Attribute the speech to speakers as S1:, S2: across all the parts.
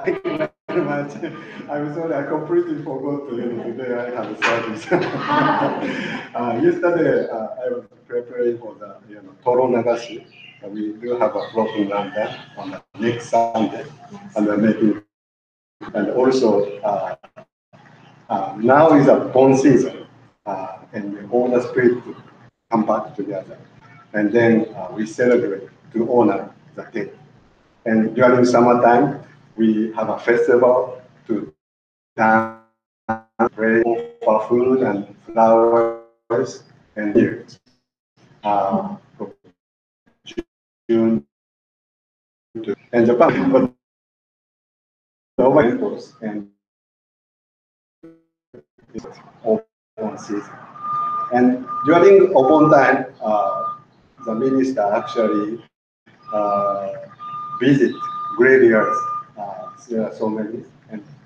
S1: Thank you very much. I'm sorry, I completely forgot to today I have a service. Yesterday, I was preparing for the Toro Nagashi. We do have a floating land there on the next Sunday, and we're making. And also, now is a Bon season, and all the spirits come back together, and then we celebrate to honor the day. And during summertime, we have a festival to dance, pray for food and flowers and years. June to, and Japan, but over temples and open season. And during open time, the minister actually visit graveyards. There are so many.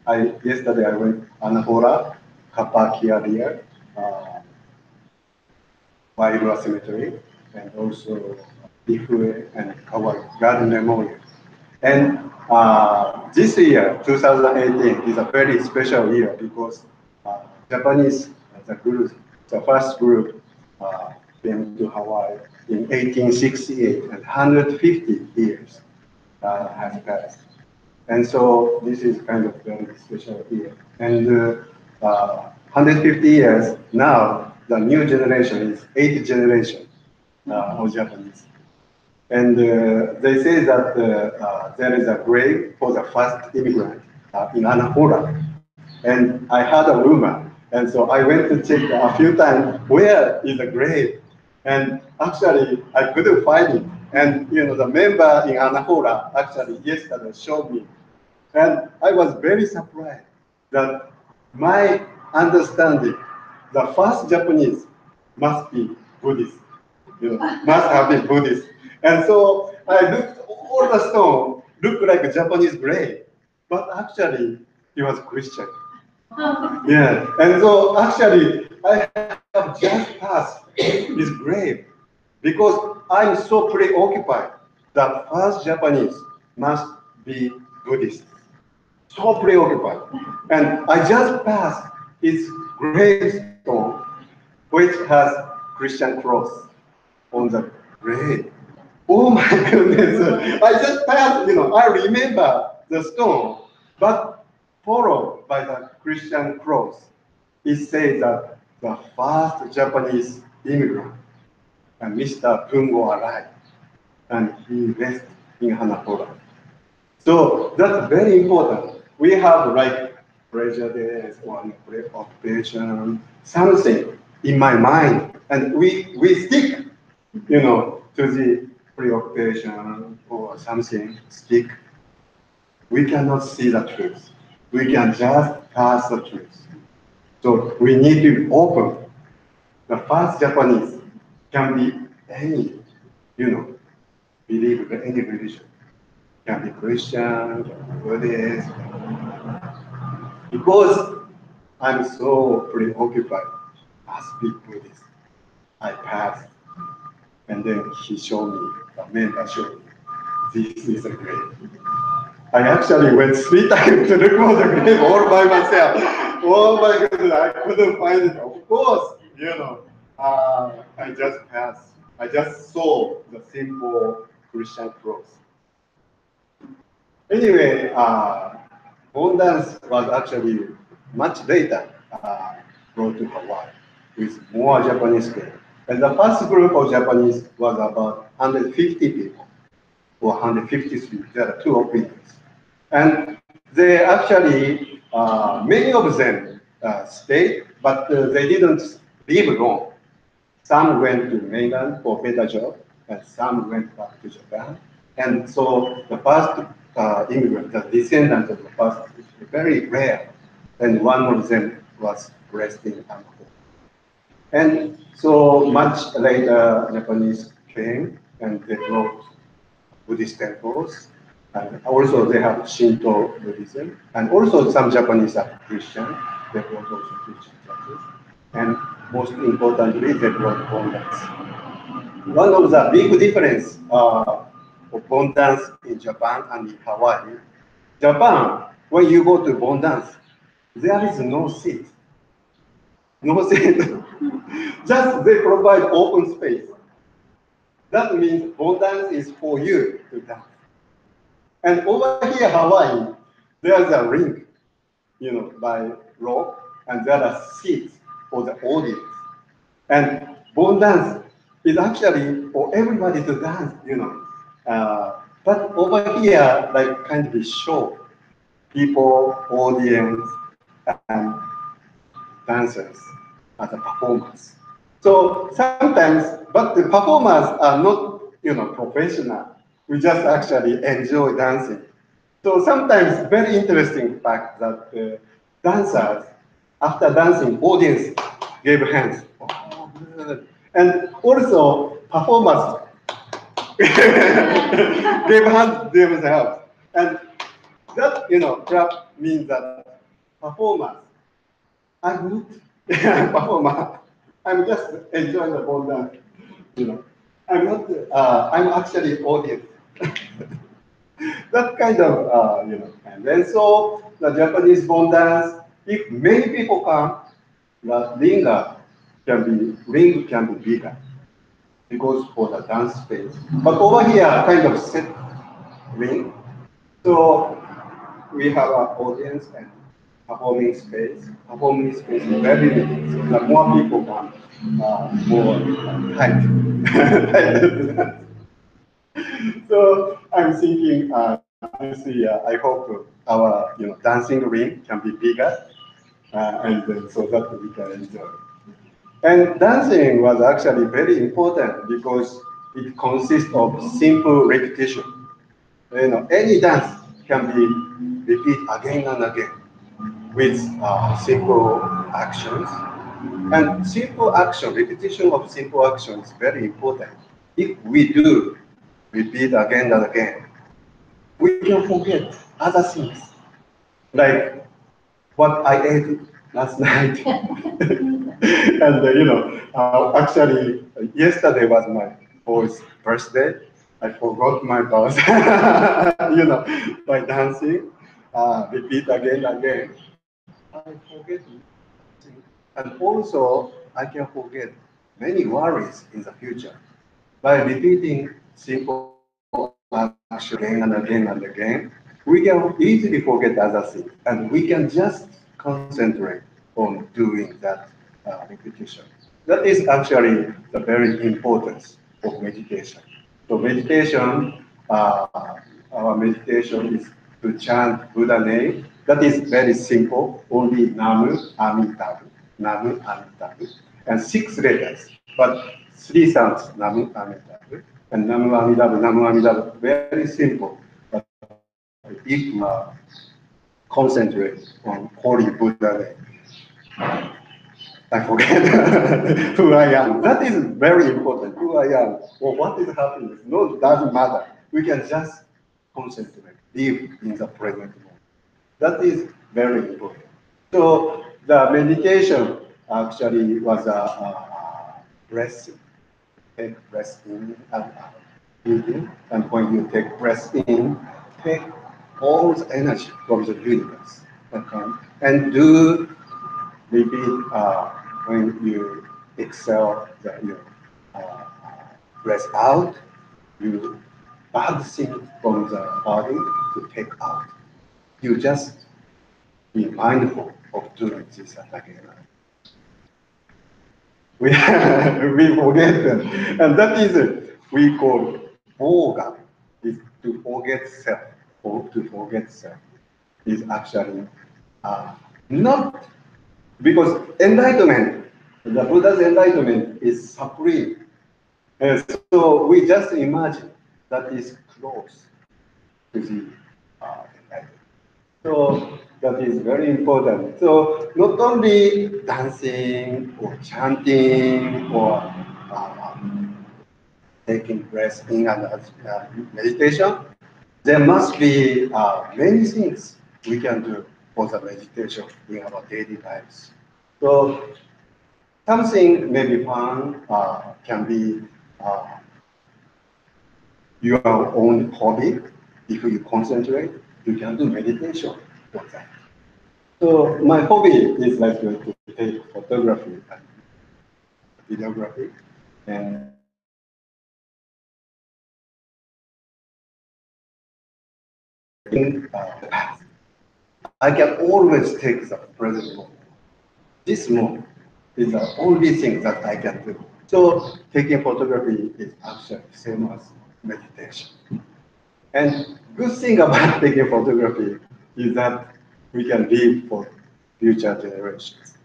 S1: And yesterday I went Anahora, Kapakia there, Wairua Cemetery, and also Ifue and Kawai Garden Memorial. And this year, 2018, is a very special year because Japanese, the group, the first group came to Hawaii in 1868, and 150 years has passed. And so this is kind of very special year. And 150 years now, the new generation is 8th generation of Japanese. And they say that there is a grave for the first immigrant in Anahora. And I heard a rumor. And so I went to check a few times, where is the grave? And actually, I couldn't find it. And the member in Anahora actually yesterday showed me. And I was very surprised that my understanding, the first Japanese must be Buddhist, must have been Buddhist. And so I looked, all the stone looked like a Japanese grave, but actually he was Christian. Yeah, and so actually I have just passed his grave because I'm so preoccupied that first Japanese must be Buddhist. So preoccupied. And I just passed his gravestone, which has Christian cross on the grave. Oh my goodness. I just passed, I remember the stone, but followed by the Christian cross. It says that the first Japanese immigrant, Mr. Pungo, arrived, and he rested in Hanapura. So that's very important. We have like prejudice or preoccupation, something in my mind, and we stick, to the preoccupation or something stick. We cannot see the truth. We can just pass the truth. So we need to open. The first Japanese can be any, believe in any religion. Can be Christian, can be Buddhist. Because I'm so preoccupied as big Buddhist, I passed, and then he showed me, the mentor showed me, this is a grave. I actually went 3 times to look for the grave all by myself. Oh my goodness, I couldn't find it. Of course, I just passed. I just saw the simple Christian cross. Anyway, bone dance was actually much later brought to Hawaii with more Japanese people. And the first group of Japanese was about 150 people or 153. There are two opinions. And they actually, many of them stayed, but they didn't live long. Some went to mainland for better job, and some went back to Japan. And so the first immigrant, the descendants of the first, is very rare. And one of them was raised in Angkor. And so much later, Japanese came and they brought Buddhist temples. And also they have Shinto Buddhism. And also some Japanese are Christian. They brought also Christian churches. And most importantly, they brought abundance. One of the big difference of abundance in Japan and in Hawaii. Japan, when you go to abundance, there is no seat. No seat. Just they provide open space. That means abundance is for you to dance. And over here, Hawaii, there's a ring, by rope, and there are seats for the audience. And bone dance is actually for everybody to dance. But over here, like kind of a show, people, audience, and dancers as a performance. So sometimes, but the performers are not, professional. We just actually enjoy dancing. So sometimes very interesting fact that dancers, after dancing, audience gave hands. Oh, good. And also performers gave hands themselves. And that, clap means that performers, I'm not a performer. I'm just enjoying the ball dance. I'm not. I'm actually audience. That kind of, And then so the Japanese bone dance. If many people come, the ring can be bigger because for the dance space. But over here, kind of set ring. So we have an audience and performing space. Performing space is very limited. So the more people come, more tight. So I'm thinking this year, I hope our dancing ring can be bigger, and so that we can enjoy. And dancing was actually very important because it consists of simple repetition. Any dance can be repeated again and again with simple actions. And simple action, repetition of simple action is very important. If we do repeat again and again, we can forget other things, like what I ate last night. And actually, yesterday was my boy's birthday. I forgot my boss, by dancing, repeat again and again. I forget things. And also, I can forget many worries in the future. By repeating simple action again and again and again, we can easily forget other things, and we can just concentrate on doing that repetition. That is actually the very importance of meditation. So meditation, our meditation is to chant Buddha name. That is very simple, only Namu Amitabha, Namu Amitabha, and 6 letters, but 3 sounds, Namu Amitabha, and Namu Amitabha, Namu Amitabha, very simple. But if concentrate on holy Buddha name. I forget who I am. That is very important. Who I am or what is happiness. No, doesn't matter. We can just concentrate, live in the present moment. That is very important. So the meditation actually was a breath, take breath in and out, breathing. And when you take breath in, take all the energy from the universe, okay, and do repeat when you exhale your uh, breath out, you bad thing from the body to take out. You just be mindful of doing this again. We, we forget them. And that is we call boga, is to forget self, or to forget self is actually not because enlightenment, the Buddha's enlightenment is supreme. So we just imagine that is close to the enlightenment. So that is very important. So not only dancing or chanting or taking breath in and meditation, there must be many things we can do for the meditation in our daily lives. So something maybe fun can be your own hobby. If you concentrate, you can do meditation for that. So my hobby is like to take photography and videography, and the past. I can always take the present moment. This moment is the only thing that I can do. So taking photography is actually the same as meditation. And good thing about taking photography is that we can live for future generations.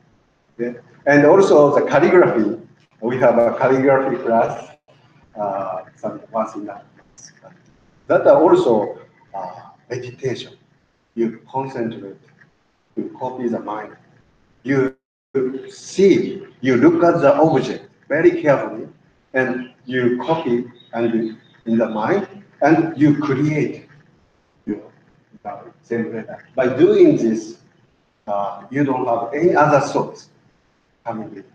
S1: Okay? And also the calligraphy, we have a calligraphy class once in a month. That are also meditation. You concentrate, you copy the mind. You see, you look at the object very carefully, and you copy and in the mind, and you create you know, same data. By doing this, you don't have any other thoughts coming in.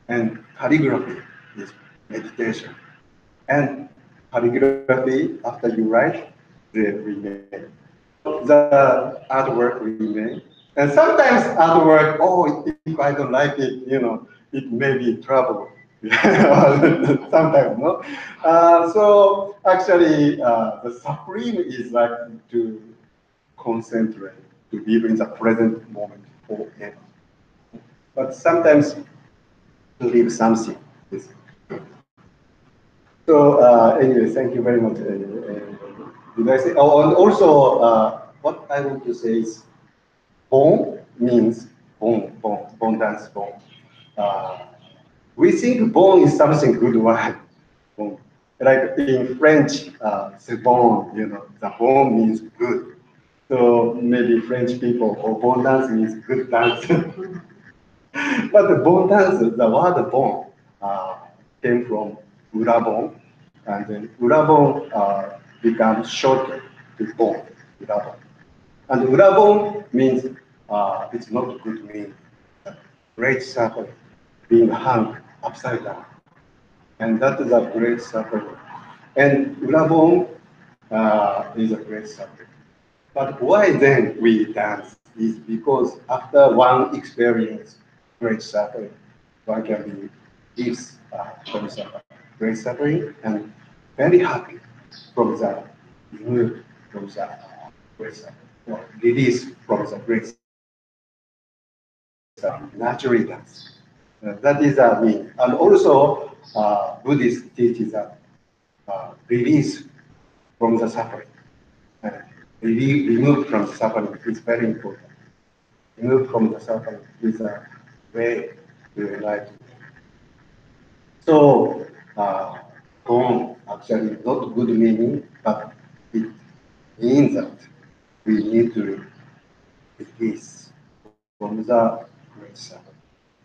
S1: And calligraphy is meditation. And calligraphy, after you write, they remain. The artwork remain. And sometimes artwork, oh, if I don't like it, it may be trouble. Sometimes, no? So actually, the supreme is like to concentrate, to live in the present moment forever. But sometimes to live something is good. So anyway, thank you very much. Did I say? Oh, and also, what I want to say is, bon means bon dance bon. We think bon is something good word. Bon. Like in French, c'est bon, the bon means good. So maybe French people or bon dance means good dance. But the bon dance, the word bon came from urabon, and then urabon becomes shorter to bon, urabon. And urabon means it's not good mean, great suffering, being hung upside down. And that is a great suffering. And urabon is a great suffering. But why then we dance is because after one experience great suffering, one can be gives from suffering, great suffering, and very happy from the remove from the great suffering, or release from the great suffering, naturally dance. That is mean. And also, Buddhist teaches that release from the suffering. Uh, remove from the suffering is very important. Remove from the suffering is a way to enlighten. So, gone actually not good meaning, but it means that we need to release from the great suffering.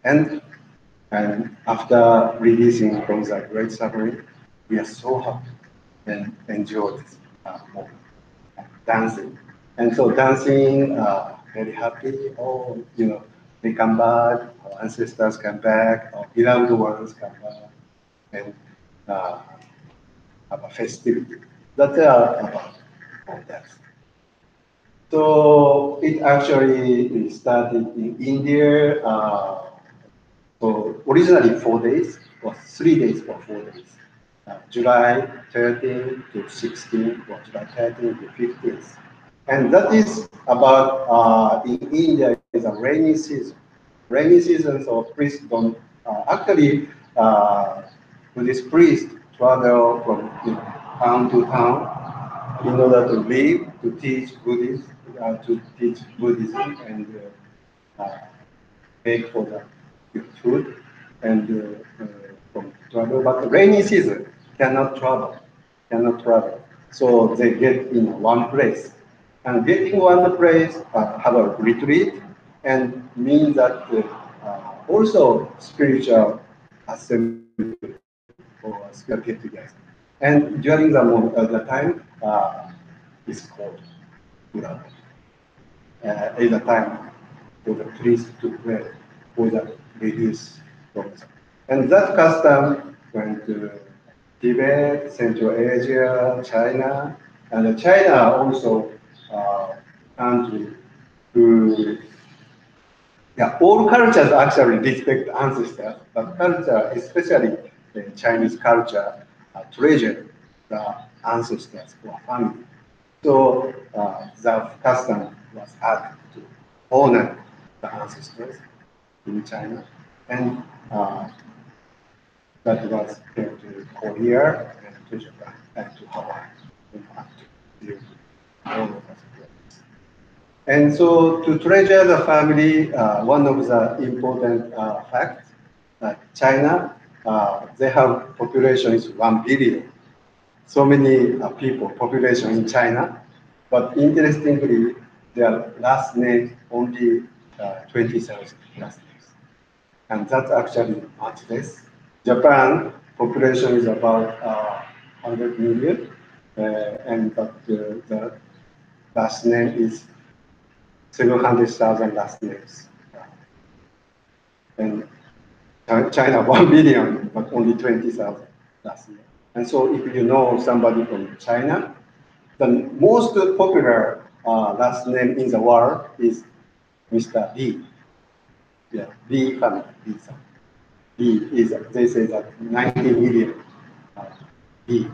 S1: And And after releasing from the great suffering, we are so happy and enjoy this moment, dancing. And so dancing, very happy, oh, they come back, our ancestors come back, our beloved ones come back, and uh, have a festivity. That's about that. So it actually started in India. So originally 4 days, or 3 days or 4 days. July 13 to 16, or July 13 to 15th. And that is about, in India, is a rainy season. Rainy season, so priests don't, actually, Buddhist priests travel from town to town in order to live, to teach Buddhism, and beg for the food and from travel. But rainy season cannot travel. So they get in one place. And getting one place, have a retreat, and means that also spiritual assembly or spiritual get together. And during the time, is called Buddha. Is a time for the priest to pray for the release from the. And that custom went to Tibet, Central Asia, China, and China also country who, yeah, all cultures actually respect ancestors, but culture, especially the Chinese culture, treasure the ancestors or family. So the custom was added to honor the ancestors in China, and that was spread to Korea and to Japan and to Hawaii, in fact, to all of us. And so to treasure the family, one of the important facts that China, they have population is 1 billion. So many people, population in China, but interestingly, their last name only 20,000 last names. And that's actually much less. Japan population is about 100 million, and but the last name is 700,000 last names. And China 1 billion, but only 20,000 last year. And so if you know somebody from China, the most popular last name in the world is Mr. Li. Yeah, Li family, Li. Li is, they say that 90 million Li.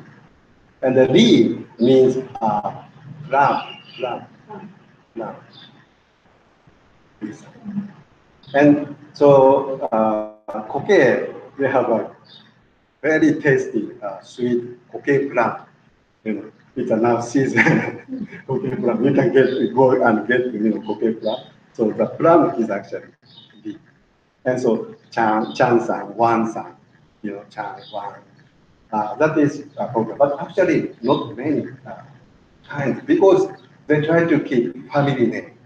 S1: And the Li means plum, plum, plum. And so Koke, they have a very tasty sweet Koke plum. It's a now season Koke plum. You can go and get Koke plum. So the plum is actually big. And so Chan-san, Wan-san, Chan, Wan. That is popular, but actually not many kinds because they try to keep family name.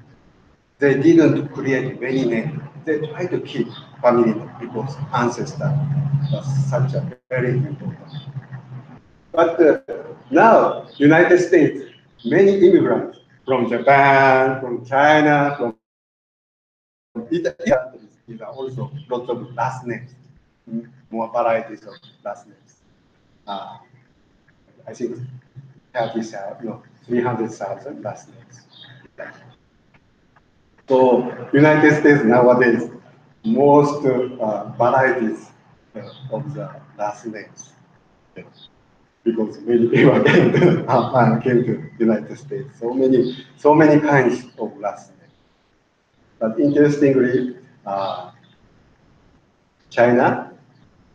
S1: They didn't create many names. They try to keep family name because ancestor was such a very important. But now, United States, many immigrants from Japan, from China, from Italy, there are also lots of last names, more varieties of last names. I think 30,000, no, 300,000 last names. So United States nowadays, most varieties of the last names, because many people came to United States. So many kinds of last names. But interestingly, China,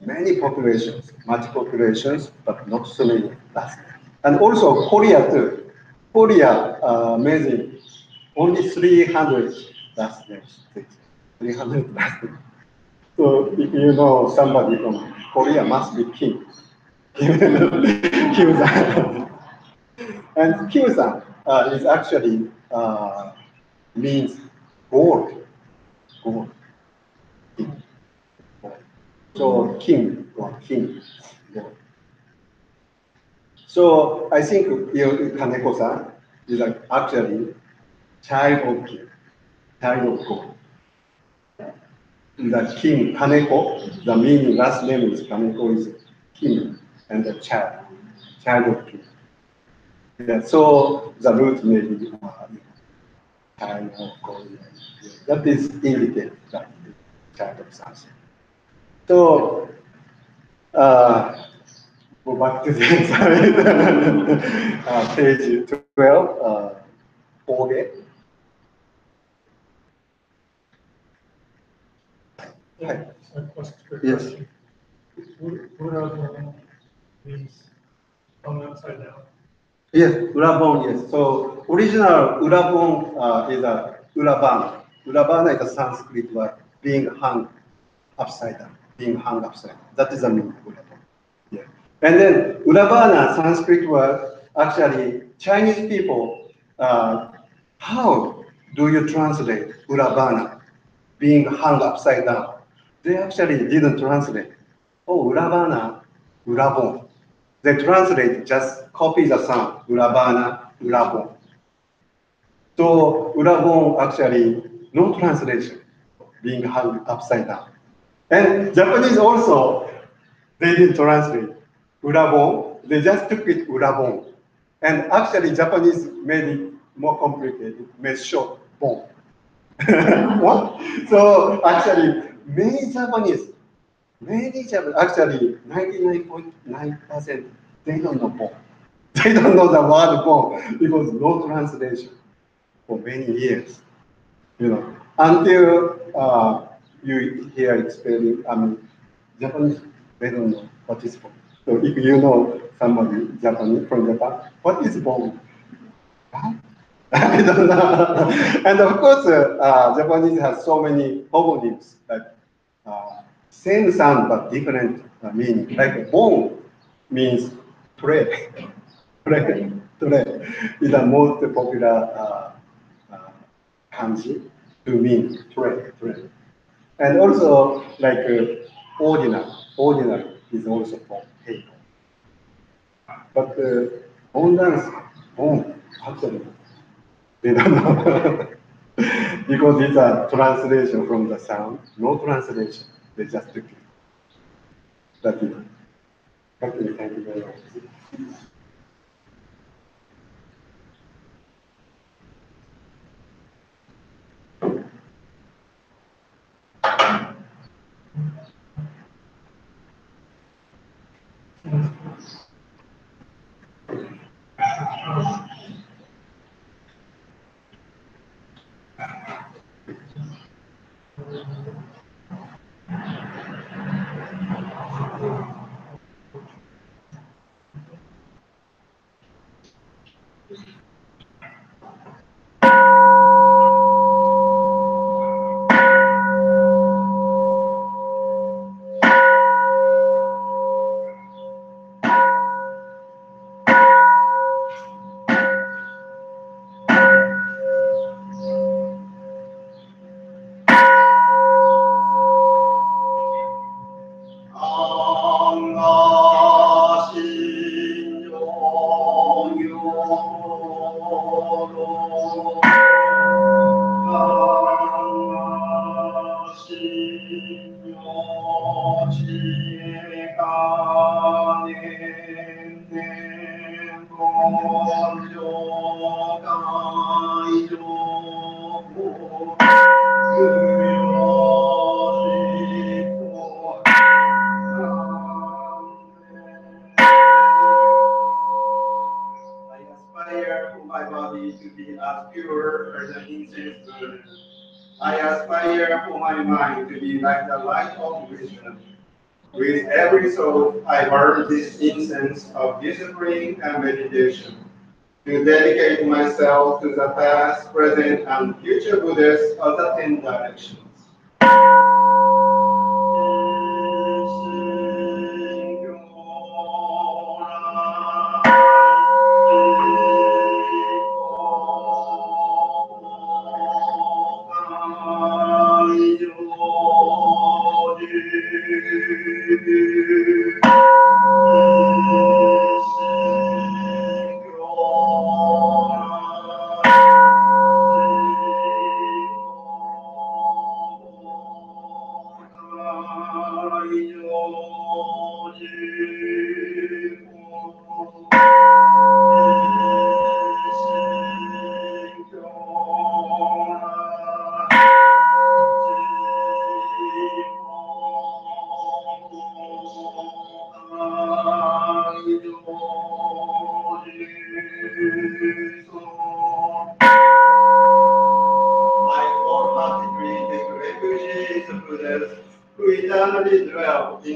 S1: many populations, much populations, but not so many last names. And also Korea too. Korea, amazing, only 300 last names. 300 last names. So if you know somebody from Korea, must be Kim. Kim-san. And Kim-san is actually means gold. Gold. Gold. So king or king. So I think Kaneko-san is actually child of king, child of God. The king Kaneko, the meaning last name is Kaneko is king and the child of king. Yeah, so the root may be child of God. That is indicate that child of something. So go back to the slide. Page 12. 4
S2: はい。Yes. Urabon means on the upside down.
S1: Yes, Urabon, yes. So original Urabon is a Urabana. Urabana is a Sanskrit word, being hung upside down, being hung upside down. That is the meaning of Urabon. Yeah. And then Urabana, Sanskrit word, actually Chinese people, how do you translate Urabana, being hung upside down? They actually didn't translate. Oh, Urabana, Urabon. They translate, just copy the sound, Urabana, Urabon. So Urabon actually no translation, being hung upside down. And Japanese also, they didn't translate Urabon, they just took it Urabon. And actually Japanese made it more complicated, made short bon. What? So actually many Japanese, actually 99.9%, they don't know bon. They don't know the word bon because no translation for many years. Until you hear explaining, Japanese, they don't know what is bon. So if you know somebody Japanese from Japan, what is bon? I don't know. And of course, Japanese has so many homonyms, like same sound but different meaning. Like bon means pray. Pray. Pray is the most popular kanji to mean pray. And also, like ordinary is also for hey. But bon dance, bon, actually, they don't know. Because it's a translation from the sound, no translation. They just took it. That is. Okay, thank you very much. I aspire for my mind to be like the light of wisdom. With every thought, I burn this incense of discipline and meditation to dedicate myself to the past, present, and future Buddhists of the 10 directions.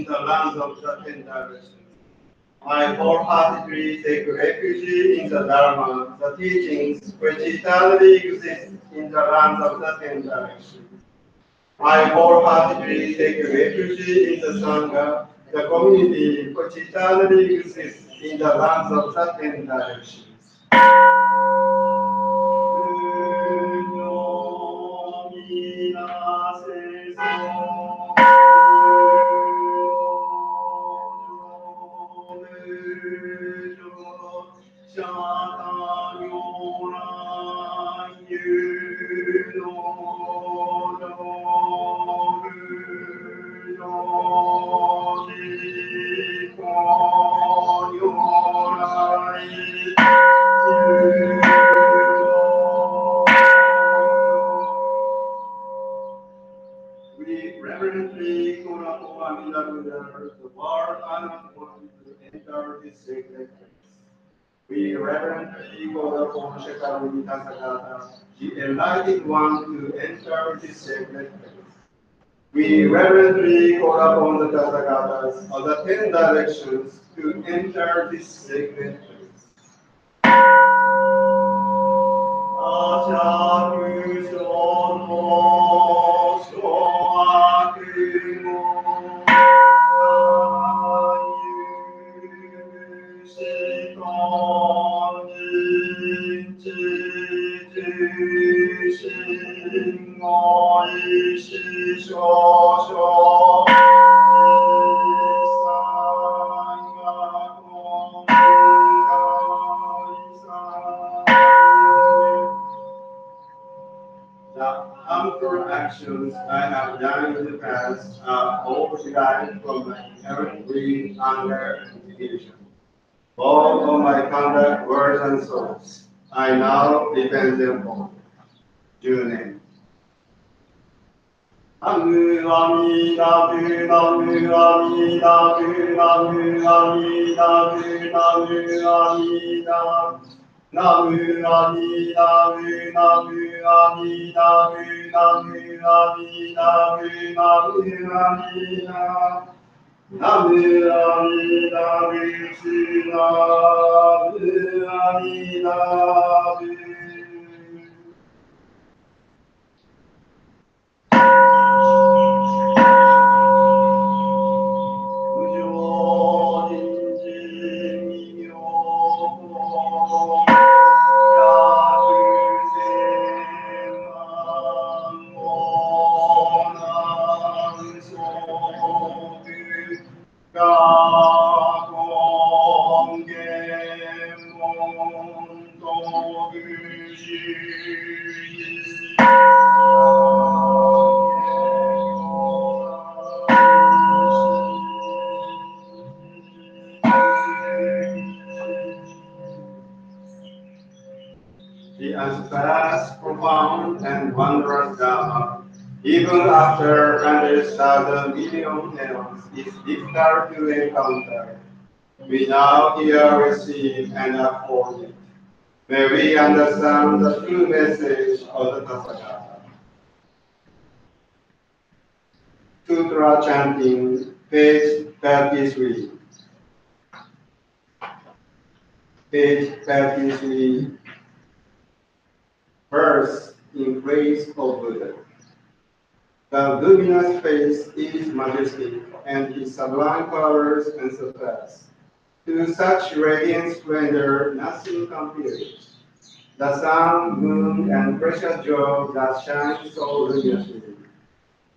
S3: in the lands of the 10 directions. I wholeheartedly take refuge in the Dharma, the teachings which eternally exist in the lands of the 10 directions. I wholeheartedly take refuge in the Sangha, the community which eternally exists in the lands of the 10 directions. We reverently call upon Amida Buddha, the world honored one, to enter this sacred place. We reverently call upon Shekharuni Tathagata, the enlightened one, to enter this sacred place. We reverently call upon the Tathagatas of the 10 directions to enter this sacred place. The harmful actions I have done in the past are all derived from my inherent greed, anger, and division. All of my conduct, words, and thoughts, I now repent them all. Due name. Namu Amida Bu, Namu Amida Bu, Namu Amida Bu, Namu Amida. Namu Amida Bu, Namu Amida Bu, Namu Amida Bu, Namu Amida. Namu Amida Bu, Namu Amida Bu. The unsurpassed, profound, and wondrous Dharma, even after 100,000 million eons, is difficult to encounter. We now here receive and uphold it. May we understand the true message of the Tathagata. Sutra chanting, page 33. Page 33. Verse in praise of Buddha. The luminous face is majestic, and his sublime powers unsurpassed. To such radiant splendor, nothing compares. The sun, moon, and precious jewels that shine so luminously,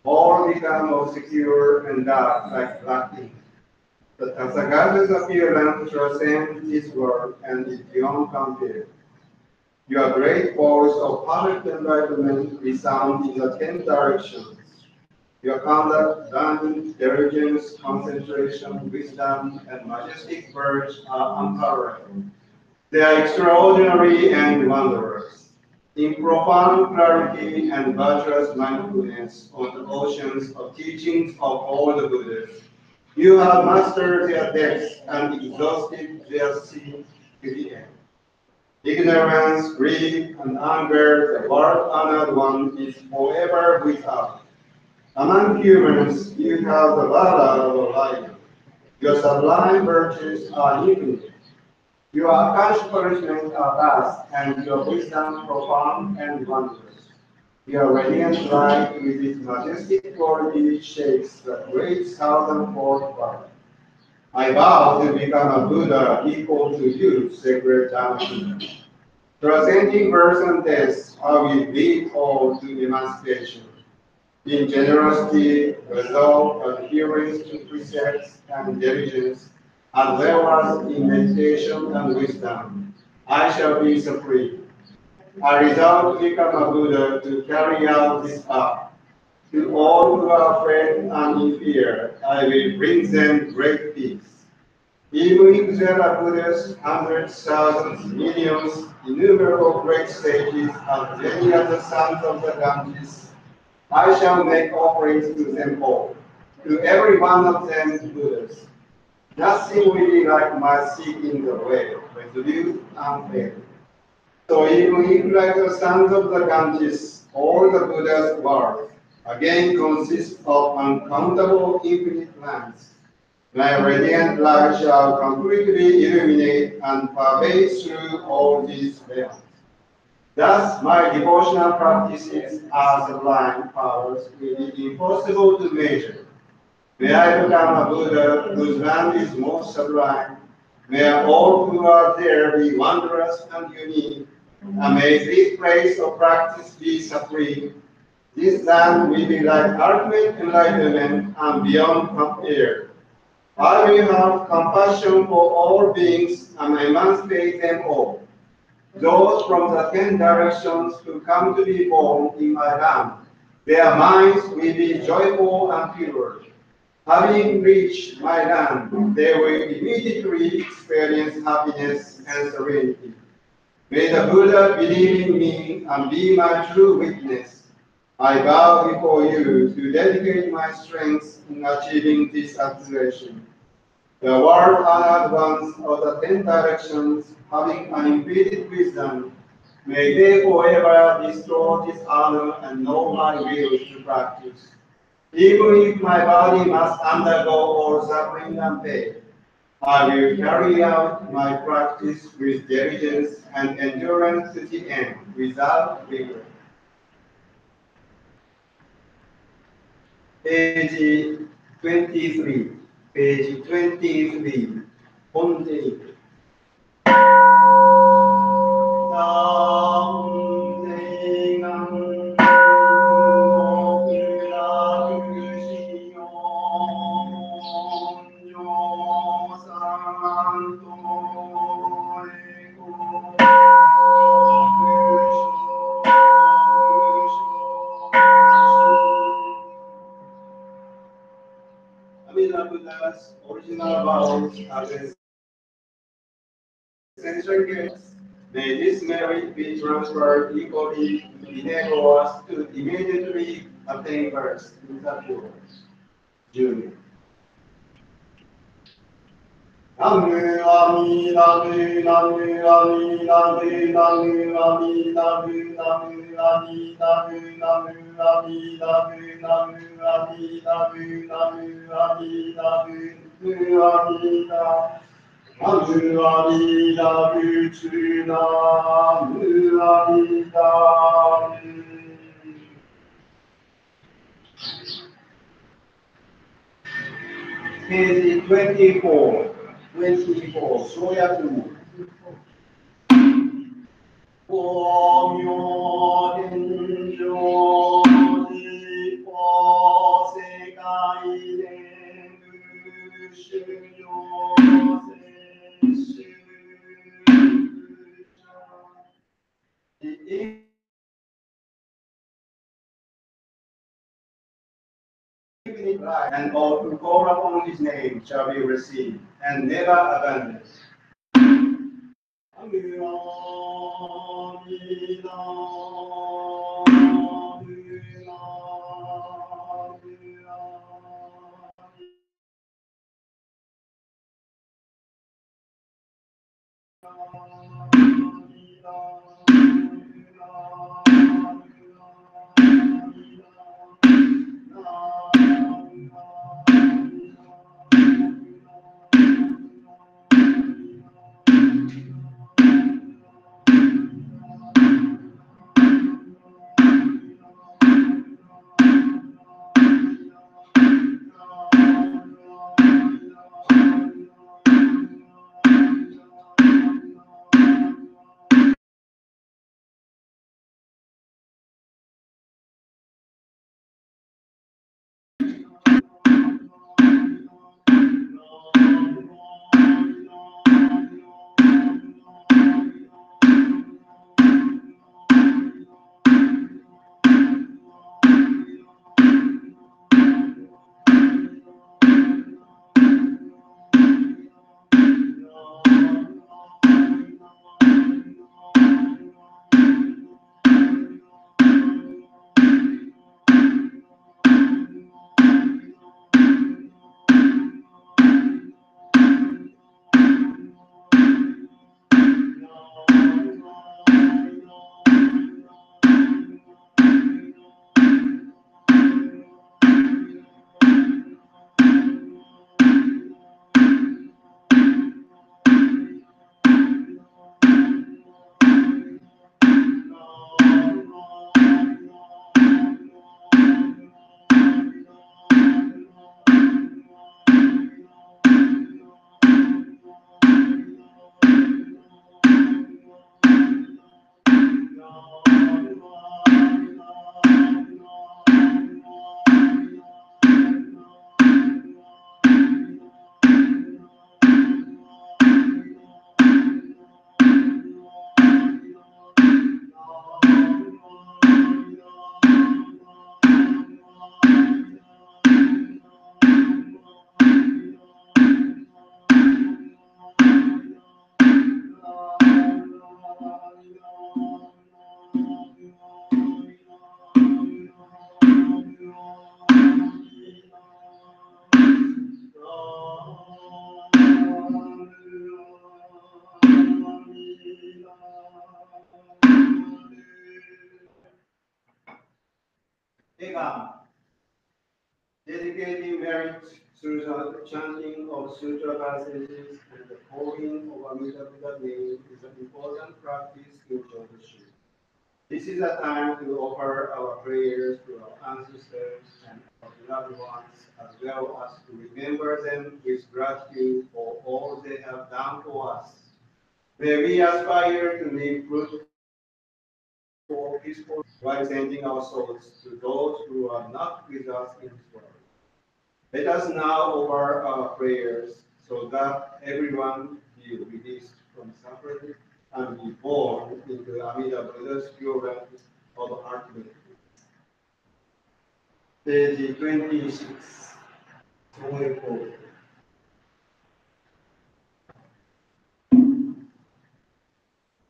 S3: all become obscure and dark like black ink. The Tathagata's appearance transcends this world and is beyond compare. Your great voice of perfect enlightenment resounds in the 10 directions. Your conduct, learning, diligence, concentration, wisdom, and majestic words are unparalleled. They are extraordinary and wondrous. In profound clarity and virtuous mindfulness on the oceans of teachings of all the Buddhas, you have mastered their depths and exhausted their sea to the end. Ignorance, greed, and anger, the world honored one is forever without. Among humans, you have the valor of a lion. Your sublime virtues are infinite. Your accomplishments are vast, and your wisdom profound and wondrous. Your radiant light with its majestic quality shakes the great thousand-fold world. I vow to become a Buddha equal to you, sacred Dharma. Transcending birth and death, I will lead all to emancipation. In generosity, resolve, adherence to precepts and diligence, as well as in meditation and wisdom, I shall be supreme. I resolve to become a Buddha to carry out this path. To all who are afraid and in fear, I will bring them great peace. Even if there are Buddhas, hundreds, thousands, millions, innumerable great sages, and many other sons of the Ganges, I shall make offerings to them all, to every one of them Buddhas. Nothing will be like my seeking the way, resolute and fair. So even if like the sons of the Ganges, all the Buddha's world, again consists of uncountable infinite lands, my radiant light shall completely illuminate and pervade through all these realms. Thus, my devotional practices are sublime powers will be impossible to measure. May I become a Buddha whose land is most sublime. May all who are there be wondrous and unique. And may this place of practice be supreme. This land will be like ultimate enlightenment and beyond compare. I will have compassion for all beings and emancipate them all. Those from the 10 directions who come to be born in my land, their minds will be joyful and pure. Having reached my land, they will immediately experience happiness and serenity. May the Buddha believe in me and be my true witness. I bow before you to dedicate my strength in achieving this aspiration. The world honored ones of the 10 directions, having unimpeded wisdom, may they forever destroy this honor and know my will to practice. Even if my body must undergo all suffering and pain, I will carry out my practice with diligence and endurance to the end, without regret. Page 23. Page 23. Ponte. Amida Buddha's original vows are the essential gifts. May this merit be transferred equally to enable us to immediately attain first in the world. Junior. Namu Ami Namu Ami Namu Namu Ami Namu Namu Ami Namu Namu Ami Namu Namu Ami Namu Namu Ami Namu Ami Namu Amida Vichina Amida. Page 24. 24. Soyaku. 光明天上一方世界連武主上戦主 The infinite life and all who call upon his name shall be received and never abandoned. Amida, Amida, Dedicating merit through the chanting of sutra passages and the calling of Amida Buddha name is an important practice in Jodoshi. This is a time to offer our prayers to our ancestors and our loved ones, as well as to remember them with gratitude for all they have done for us. May we aspire to live fruitful, peaceful, while sending our souls to those who are not with us in this world. Let us now offer our prayers so that everyone be released from suffering and be born into Amida Buddha's pure land of ultimate peace. Page 26.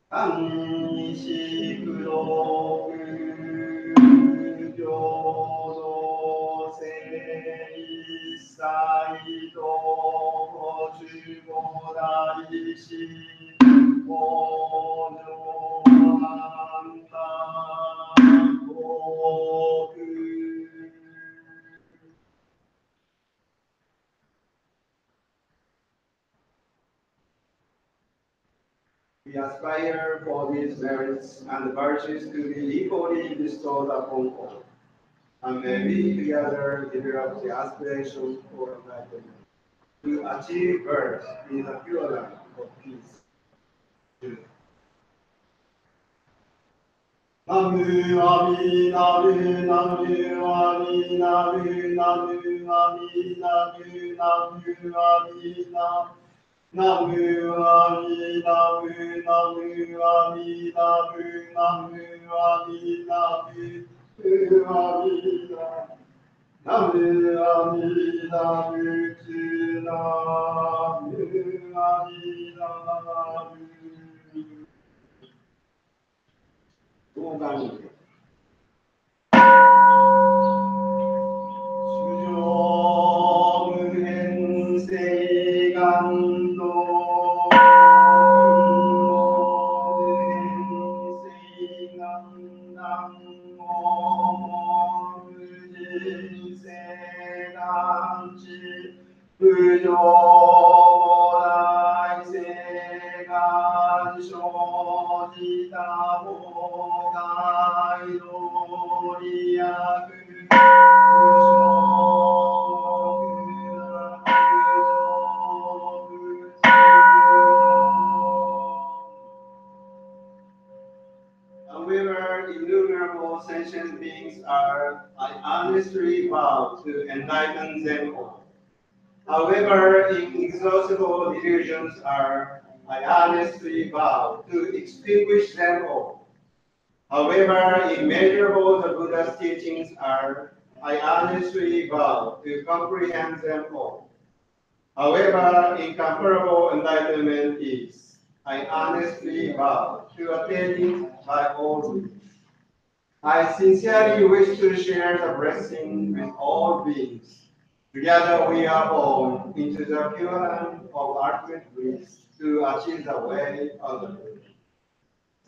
S3: 安息苦労無浄土聖一と守護大師往生安泰国 We aspire for these merits and virtues to be equally bestowed upon all. And may we together develop the aspiration for enlightenment to achieve birth in the pure land of peace. Namu Amida Namu Amida Namu Amida Namu Amida Namu Amida Namu Amida Namu Amida Amida Namu Amida Namu Amida 動画に主上無変性願道無変性願願無人性願地無常大性願生じた法界の利益無常無常 However innumerable sentient beings are, I honestly vow to enlighten them all. However inexhaustible delusions are, I honestly vow to extinguish them all. However immeasurable the Buddha's teachings are, I honestly vow to comprehend them all. However incomparable enlightenment is, I honestly vow to attain it by all means. I sincerely wish to share the blessing with all beings. Together we are born into the pure land of ultimate bliss to achieve the way of the Buddha.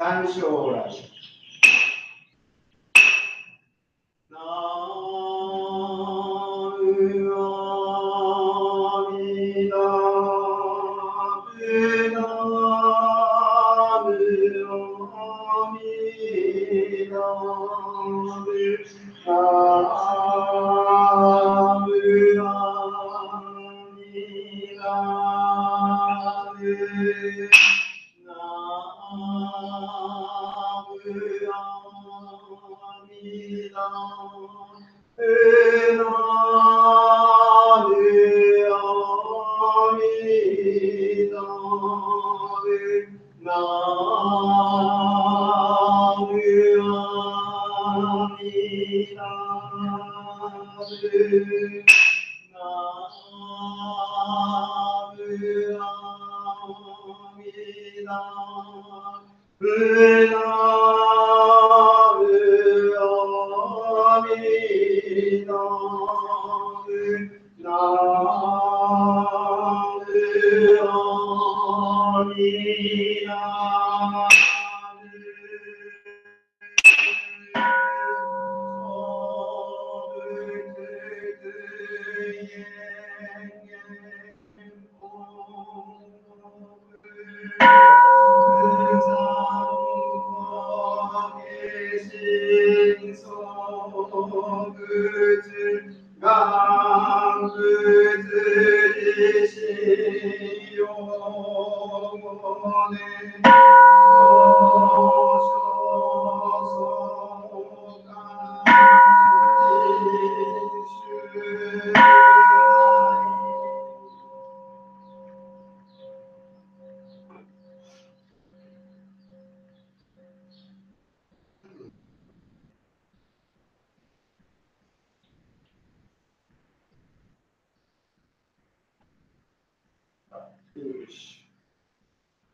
S3: Tansho Finish.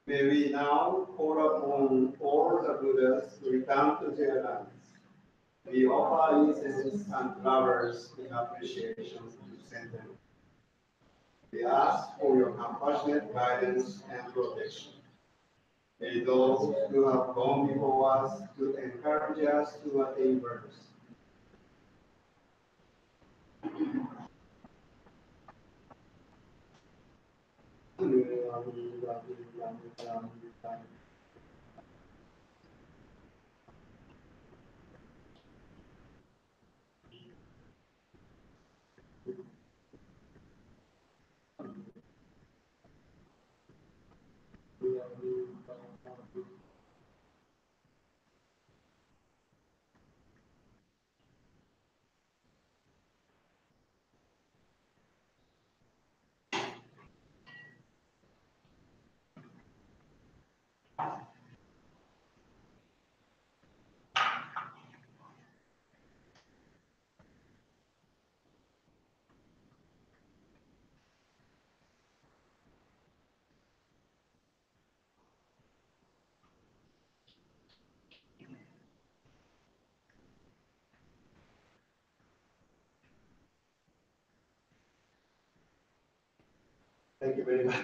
S3: May we now call upon all the Buddhas to return to their lands. We offer incense and flowers in appreciation to send them. We ask for your compassionate guidance and protection. May those who have gone before us to encourage us to attain birth. Thank you very much.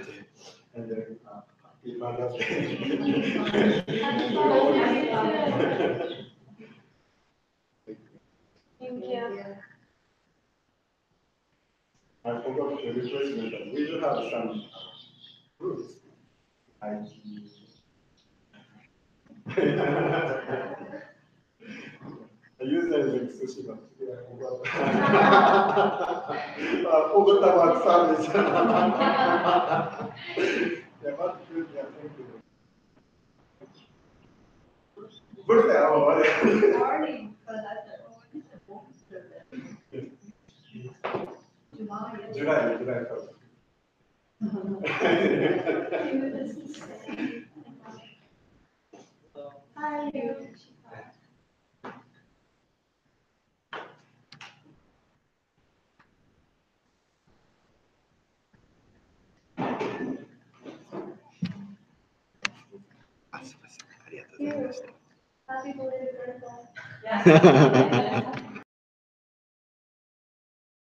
S3: And then, happy Mother's Day.
S4: Thank you.
S3: I forgot the replacement, but we do have some fruits. I use that as sushi, but today I forgot. I forgot about service. Yeah, but good, yeah, thank you. Birthday,
S4: Morning,
S3: July 1st.
S4: How are you? Happy belated birthday.